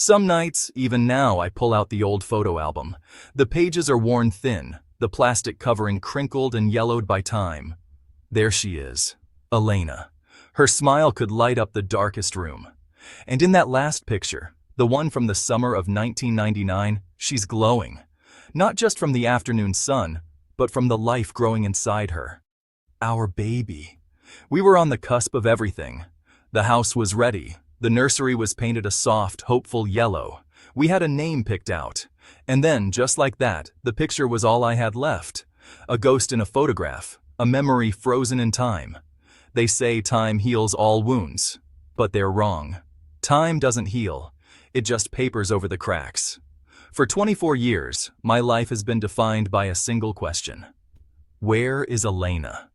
Some nights, even now, I pull out the old photo album. The pages are worn thin, the plastic covering crinkled and yellowed by time. There she is, Elena. Her smile could light up the darkest room. And in that last picture, the one from the summer of 1999, she's glowing. Not just from the afternoon sun, but from the life growing inside her. Our baby. We were on the cusp of everything. The house was ready. The nursery was painted a soft, hopeful yellow. We had a name picked out. And then, just like that, the picture was all I had left. A ghost in a photograph, a memory frozen in time. They say time heals all wounds, but they're wrong. Time doesn't heal. It just papers over the cracks. For 24 years, my life has been defined by a single question. Where is Elena?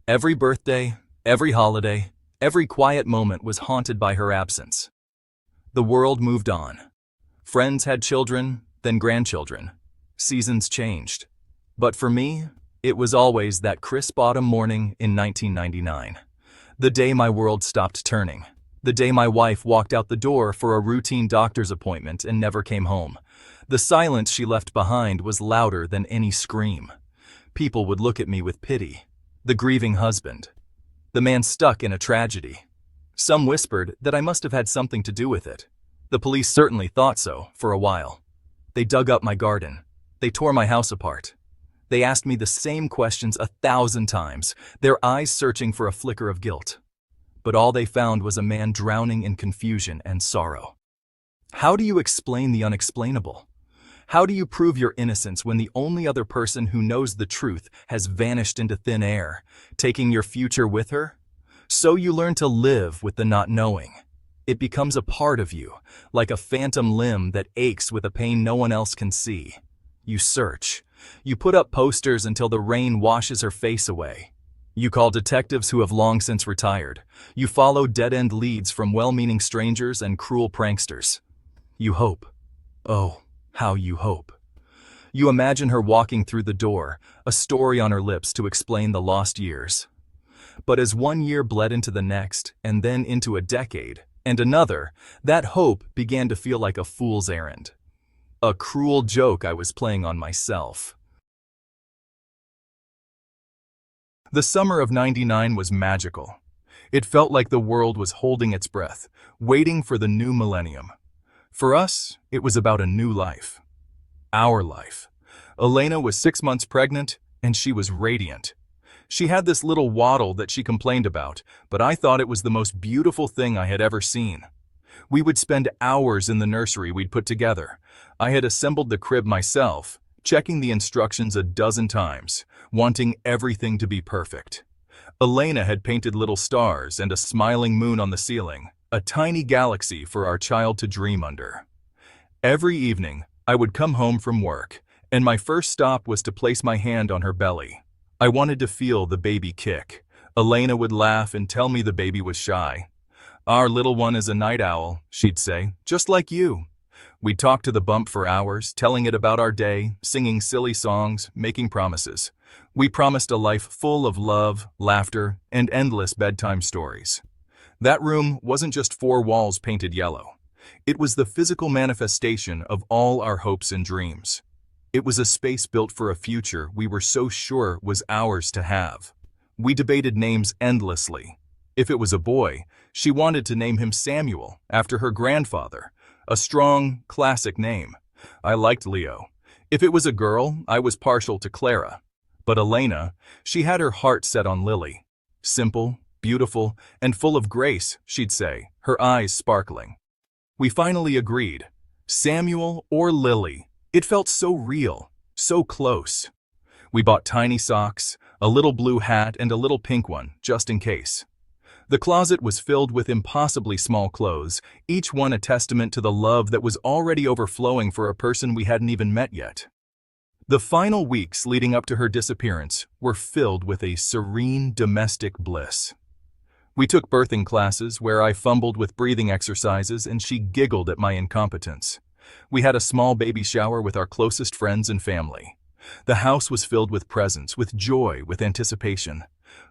Every birthday, every holiday, every quiet moment was haunted by her absence. The world moved on. Friends had children, then grandchildren. Seasons changed. But for me, it was always that crisp autumn morning in 1999. The day my world stopped turning. The day my wife walked out the door for a routine doctor's appointment and never came home. The silence she left behind was louder than any scream. People would look at me with pity. The grieving husband. The man stuck in a tragedy. Some whispered that I must have had something to do with it. The police certainly thought so, for a while. They dug up my garden. They tore my house apart. They asked me the same questions 1,000 times, their eyes searching for a flicker of guilt. But all they found was a man drowning in confusion and sorrow. How do you explain the unexplainable? How do you prove your innocence when the only other person who knows the truth has vanished into thin air, taking your future with her? So you learn to live with the not knowing. It becomes a part of you, like a phantom limb that aches with a pain no one else can see. You search. You put up posters until the rain washes her face away. You call detectives who have long since retired. You follow dead-end leads from well-meaning strangers and cruel pranksters. You hope. Oh, how you hope. You imagine her walking through the door, a story on her lips to explain the lost years. But as one year bled into the next, and then into a decade, and another, that hope began to feel like a fool's errand. A cruel joke I was playing on myself. The summer of '99 was magical. It felt like the world was holding its breath, waiting for the new millennium. For us, it was about a new life. Our life. Elena was 6 months pregnant, and she was radiant. She had this little waddle that she complained about, but I thought it was the most beautiful thing I had ever seen. We would spend hours in the nursery we'd put together. I had assembled the crib myself, checking the instructions a dozen times, wanting everything to be perfect. Elena had painted little stars and a smiling moon on the ceiling, a tiny galaxy for our child to dream under. Every evening, I would come home from work, and my first stop was to place my hand on her belly. I wanted to feel the baby kick. Elena would laugh and tell me the baby was shy. "Our little one is a night owl," she'd say, "just like you." We'd talk to the bump for hours, telling it about our day, singing silly songs, making promises. We promised a life full of love, laughter, and endless bedtime stories. That room wasn't just 4 walls painted yellow. It was the physical manifestation of all our hopes and dreams. It was a space built for a future we were so sure was ours to have. We debated names endlessly. If it was a boy, she wanted to name him Samuel, after her grandfather, a strong, classic name. I liked Leo. If it was a girl, I was partial to Clara. But Elena, she had her heart set on Lily. Simple, beautiful, and full of grace, she'd say, her eyes sparkling. We finally agreed. Samuel or Lily. It felt so real, so close. We bought tiny socks, a little blue hat, and a little pink one, just in case. The closet was filled with impossibly small clothes, each one a testament to the love that was already overflowing for a person we hadn't even met yet. The final weeks leading up to her disappearance were filled with a serene domestic bliss. We took birthing classes where I fumbled with breathing exercises and she giggled at my incompetence. We had a small baby shower with our closest friends and family. The house was filled with presents, with joy, with anticipation.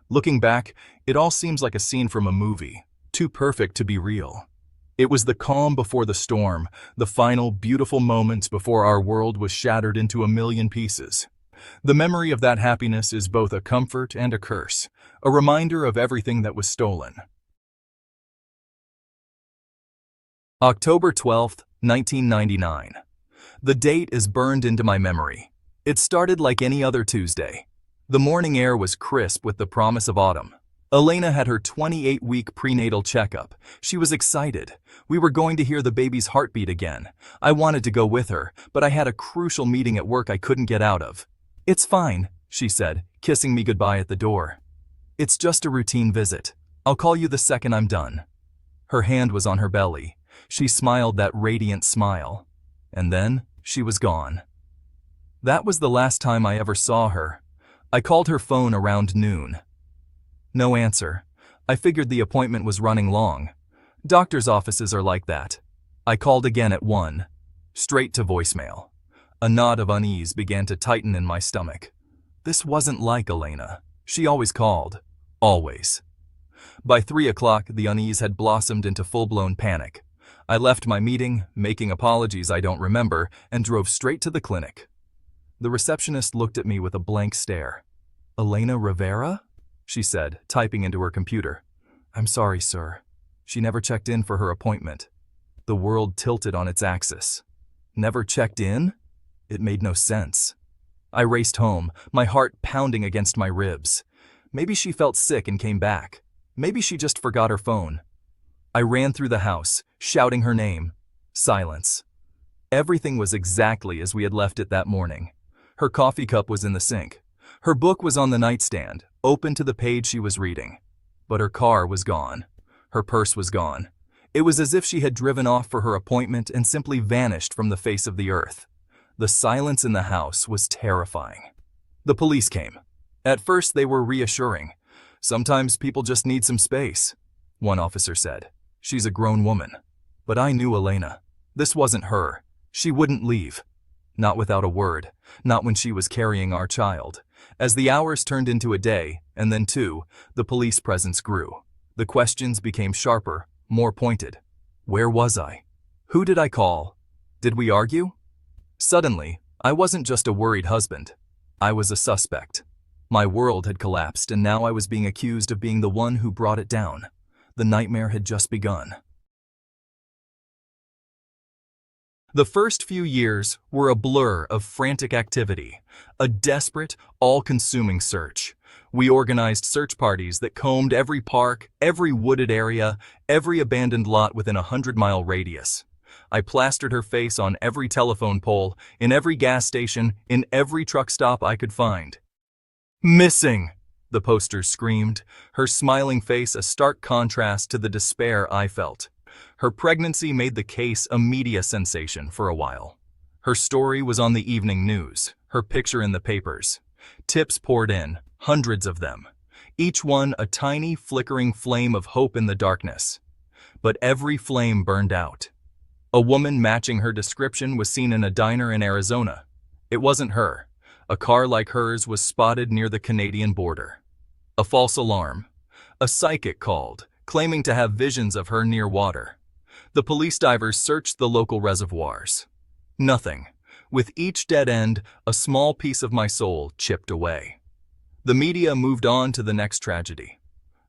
Looking back, it all seems like a scene from a movie, too perfect to be real. It was the calm before the storm, the final, beautiful moments before our world was shattered into a million pieces. The memory of that happiness is both a comfort and a curse, a reminder of everything that was stolen. October 12th, 1999. The date is burned into my memory. It started like any other Tuesday. The morning air was crisp with the promise of autumn. Elena had her 28-week prenatal checkup. She was excited. We were going to hear the baby's heartbeat again. I wanted to go with her, but I had a crucial meeting at work I couldn't get out of. "It's fine," she said, kissing me goodbye at the door. "It's just a routine visit. I'll call you the second I'm done." Her hand was on her belly. She smiled that radiant smile. And then she was gone. That was the last time I ever saw her. I called her phone around noon. No answer. I figured the appointment was running long. Doctor's offices are like that. I called again at 1. Straight to voicemail. A knot of unease began to tighten in my stomach. This wasn't like Elena. She always called. Always. By 3 o'clock, the unease had blossomed into full-blown panic. I left my meeting, making apologies I don't remember, and drove straight to the clinic. The receptionist looked at me with a blank stare. "Elena Rivera?" she said, typing into her computer. "I'm sorry, sir. She never checked in for her appointment." The world tilted on its axis. Never checked in? It made no sense. I raced home, my heart pounding against my ribs. Maybe she felt sick and came back. Maybe she just forgot her phone. I ran through the house, shouting her name. Silence. Everything was exactly as we had left it that morning. Her coffee cup was in the sink. Her book was on the nightstand, open to the page she was reading. But her car was gone. Her purse was gone. It was as if she had driven off for her appointment and simply vanished from the face of the earth. The silence in the house was terrifying. The police came. At first they were reassuring. "Sometimes people just need some space," one officer said. "She's a grown woman." But I knew Elena. This wasn't her. She wouldn't leave. Not without a word. Not when she was carrying our child. As the hours turned into a day, and then 2, the police presence grew. The questions became sharper, more pointed. Where was I? Who did I call? Did we argue? Suddenly, I wasn't just a worried husband. I was a suspect. My world had collapsed, and now I was being accused of being the one who brought it down. The nightmare had just begun. The first few years were a blur of frantic activity, a desperate, all-consuming search. We organized search parties that combed every park, every wooded area, every abandoned lot within a 100-mile radius. I plastered her face on every telephone pole, in every gas station, in every truck stop I could find. "Missing!" the posters screamed, her smiling face a stark contrast to the despair I felt. Her pregnancy made the case a media sensation for a while. Her story was on the evening news, her picture in the papers. Tips poured in, hundreds of them. Each one a tiny, flickering flame of hope in the darkness. But every flame burned out. A woman matching her description was seen in a diner in Arizona. It wasn't her. A car like hers was spotted near the Canadian border. A false alarm. A psychic called, claiming to have visions of her near water. The police divers searched the local reservoirs. Nothing. With each dead end, a small piece of my soul chipped away. The media moved on to the next tragedy.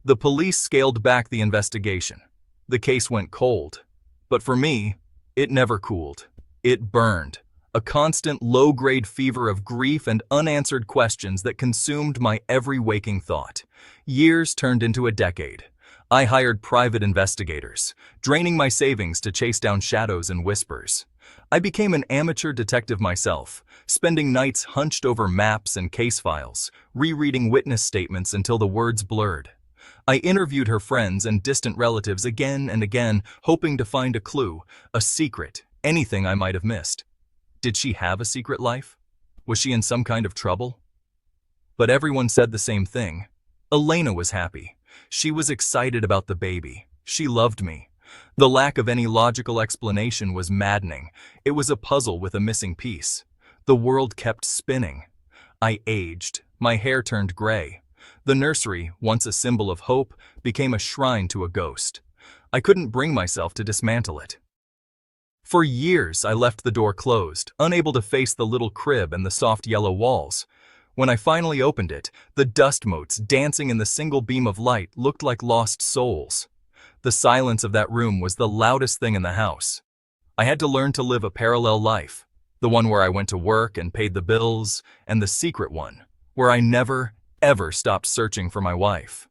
The police scaled back the investigation. The case went cold. But for me, it never cooled. It burned. A constant low-grade fever of grief and unanswered questions that consumed my every waking thought. Years turned into a decade. I hired private investigators, draining my savings to chase down shadows and whispers. I became an amateur detective myself, spending nights hunched over maps and case files, rereading witness statements until the words blurred. I interviewed her friends and distant relatives again and again, hoping to find a clue, a secret, anything I might have missed. Did she have a secret life? Was she in some kind of trouble? But everyone said the same thing. Elena was happy. She was excited about the baby. She loved me. The lack of any logical explanation was maddening. It was a puzzle with a missing piece. The world kept spinning. I aged. My hair turned gray. The nursery, once a symbol of hope, became a shrine to a ghost. I couldn't bring myself to dismantle it. For years, I left the door closed, unable to face the little crib and the soft yellow walls. When I finally opened it, the dust motes dancing in the single beam of light looked like lost souls. The silence of that room was the loudest thing in the house. I had to learn to live a parallel life, the one where I went to work and paid the bills, and the secret one, where I never, ever stopped searching for my wife.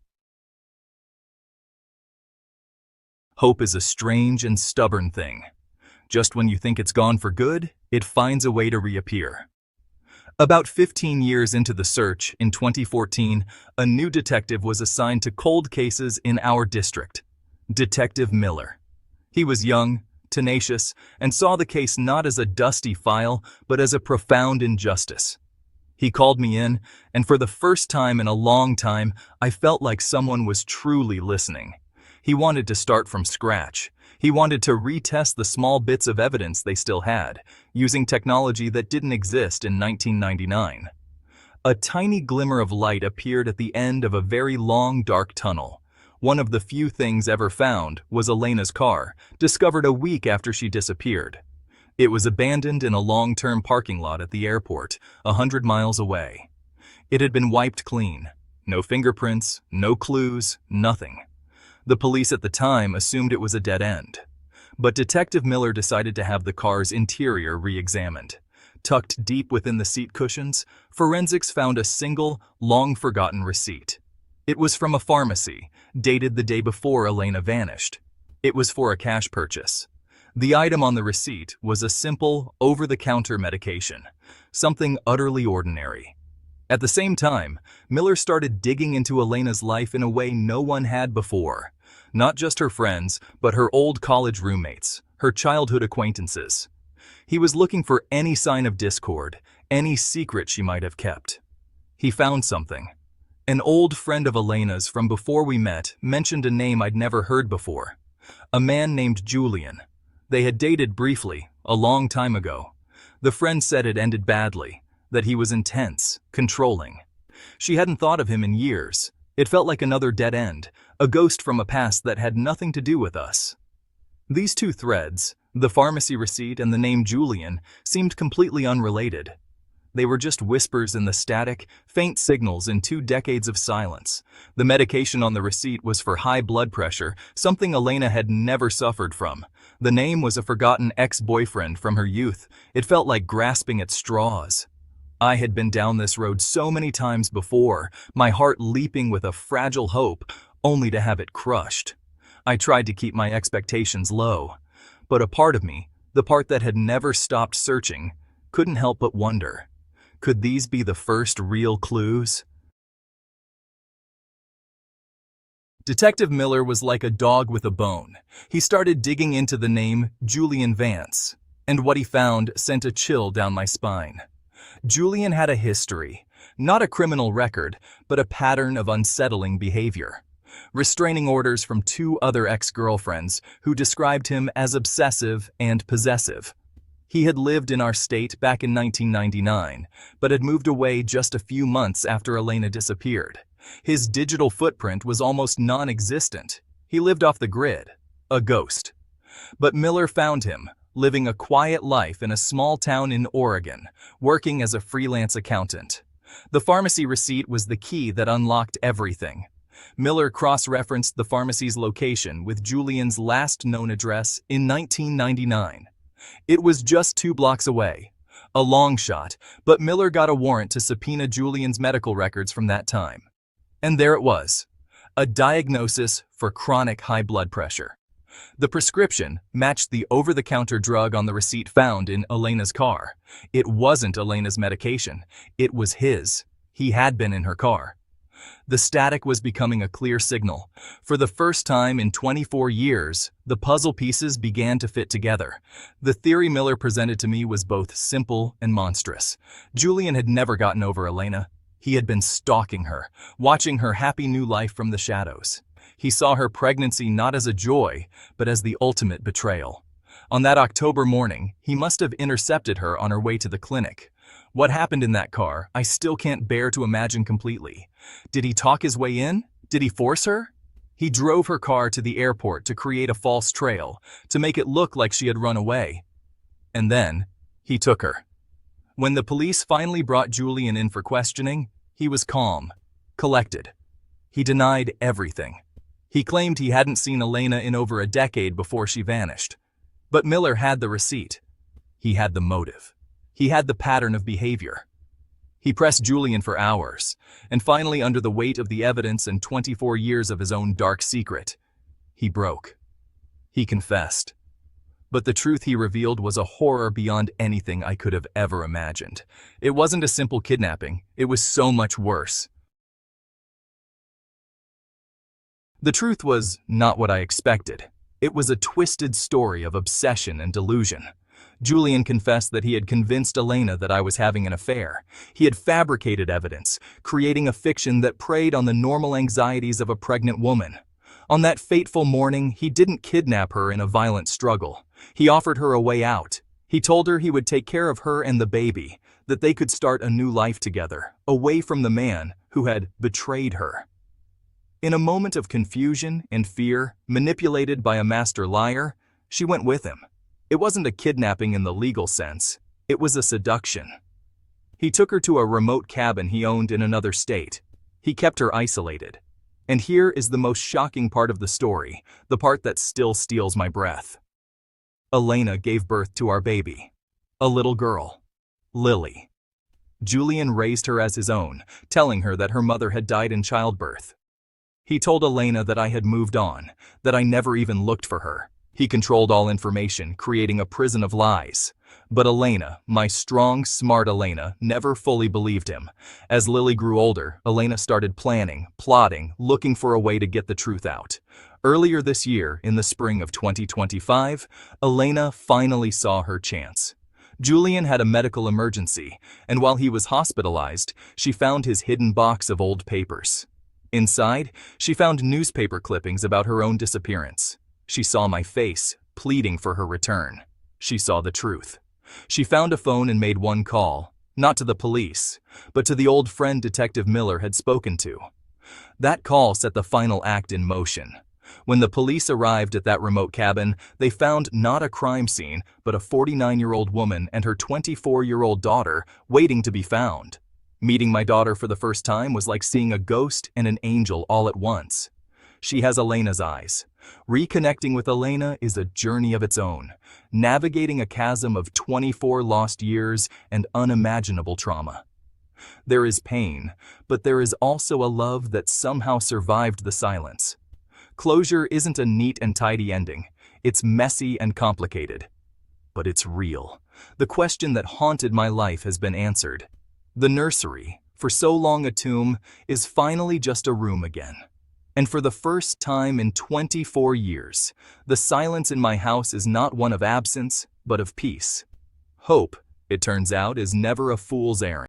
Hope is a strange and stubborn thing. Just when you think it's gone for good, it finds a way to reappear. About 15 years into the search, in 2014, a new detective was assigned to cold cases in our district, Detective Miller. He was young, tenacious, and saw the case not as a dusty file, but as a profound injustice. He called me in, and for the first time in a long time, I felt like someone was truly listening. He wanted to start from scratch. He wanted to retest the small bits of evidence they still had, using technology that didn't exist in 1999. A tiny glimmer of light appeared at the end of a very long, dark tunnel. One of the few things ever found was Elena's car, discovered a week after she disappeared. It was abandoned in a long-term parking lot at the airport, 100 miles away. It had been wiped clean. No fingerprints, no clues, nothing. The police at the time assumed it was a dead end. But Detective Miller decided to have the car's interior re-examined. Tucked deep within the seat cushions, forensics found a single, long-forgotten receipt. It was from a pharmacy, dated the day before Elena vanished. It was for a cash purchase. The item on the receipt was a simple, over-the-counter medication, something utterly ordinary. At the same time, Miller started digging into Elena's life in a way no one had before. Not just her friends, but her old college roommates, her childhood acquaintances. He was looking for any sign of discord, any secret she might have kept. He found something. An old friend of Elena's from before we met mentioned a name I'd never heard before. A man named Julian. They had dated briefly, a long time ago. The friend said it ended badly, that he was intense, controlling. She hadn't thought of him in years. It felt like another dead end, a ghost from a past that had nothing to do with us. These two threads, the pharmacy receipt and the name Julian, seemed completely unrelated. They were just whispers in the static, faint signals in 2 decades of silence. The medication on the receipt was for high blood pressure, something Elena had never suffered from. The name was a forgotten ex-boyfriend from her youth. It felt like grasping at straws. I had been down this road so many times before, my heart leaping with a fragile hope, only to have it crushed. I tried to keep my expectations low, but a part of me, the part that had never stopped searching, couldn't help but wonder, could these be the first real clues? Detective Miller was like a dog with a bone. He started digging into the name Julian Vance, and what he found sent a chill down my spine. Julian had a history, not a criminal record, but a pattern of unsettling behavior. Restraining orders from 2 other ex-girlfriends who described him as obsessive and possessive. He had lived in our state back in 1999, but had moved away just a few months after Elena disappeared. His digital footprint was almost non-existent. He lived off the grid, a ghost. But Miller found him, living a quiet life in a small town in Oregon, working as a freelance accountant. The pharmacy receipt was the key that unlocked everything. Miller cross-referenced the pharmacy's location with Julian's last known address in 1999. It was just 2 blocks away. A long shot, but Miller got a warrant to subpoena Julian's medical records from that time. And there it was, a diagnosis for chronic high blood pressure. The prescription matched the over-the-counter drug on the receipt found in Elena's car. It wasn't Elena's medication. It was his. He had been in her car. The static was becoming a clear signal. For the first time in 24 years, the puzzle pieces began to fit together. The theory Miller presented to me was both simple and monstrous. Julian had never gotten over Elena. He had been stalking her, watching her happy new life from the shadows. He saw her pregnancy not as a joy, but as the ultimate betrayal. On that October morning, he must have intercepted her on her way to the clinic. What happened in that car, I still can't bear to imagine completely. Did he talk his way in? Did he force her? He drove her car to the airport to create a false trail, to make it look like she had run away. And then, he took her. When the police finally brought Julian in for questioning, he was calm, collected. He denied everything. He claimed he hadn't seen Elena in over a decade before she vanished. But Miller had the receipt. He had the motive. He had the pattern of behavior. He pressed Julian for hours, and finally, under the weight of the evidence and 24 years of his own dark secret, he broke. He confessed. But the truth he revealed was a horror beyond anything I could have ever imagined. It wasn't a simple kidnapping. It was so much worse. The truth was not what I expected. It was a twisted story of obsession and delusion. Julian confessed that he had convinced Elena that I was having an affair. He had fabricated evidence, creating a fiction that preyed on the normal anxieties of a pregnant woman. On that fateful morning, he didn't kidnap her in a violent struggle. He offered her a way out. He told her he would take care of her and the baby, that they could start a new life together, away from the man who had betrayed her. In a moment of confusion and fear, manipulated by a master liar, she went with him. It wasn't a kidnapping in the legal sense. It was a seduction. He took her to a remote cabin he owned in another state. He kept her isolated. And here is the most shocking part of the story, the part that still steals my breath. Elena gave birth to our baby, a little girl, Lily. Julian raised her as his own, telling her that her mother had died in childbirth. He told Elena that I had moved on, that I never even looked for her. He controlled all information, creating a prison of lies. But Elena, my strong, smart Elena, never fully believed him. As Lily grew older, Elena started planning, plotting, looking for a way to get the truth out. Earlier this year, in the spring of 2025, Elena finally saw her chance. Julian had a medical emergency, and while he was hospitalized, she found his hidden box of old papers. Inside, she found newspaper clippings about her own disappearance. She saw my face, pleading for her return. She saw the truth. She found a phone and made one call, not to the police, but to the old friend Detective Miller had spoken to. That call set the final act in motion. When the police arrived at that remote cabin, they found not a crime scene, but a 49-year-old woman and her 24-year-old daughter waiting to be found. Meeting my daughter for the first time was like seeing a ghost and an angel all at once. She has Elena's eyes. Reconnecting with Elena is a journey of its own, navigating a chasm of 24 lost years and unimaginable trauma. There is pain, but there is also a love that somehow survived the silence. Closure isn't a neat and tidy ending. It's messy and complicated. But it's real. The question that haunted my life has been answered. The nursery, for so long a tomb, is finally just a room again. And for the first time in 24 years, the silence in my house is not one of absence, but of peace. Hope, it turns out, is never a fool's errand.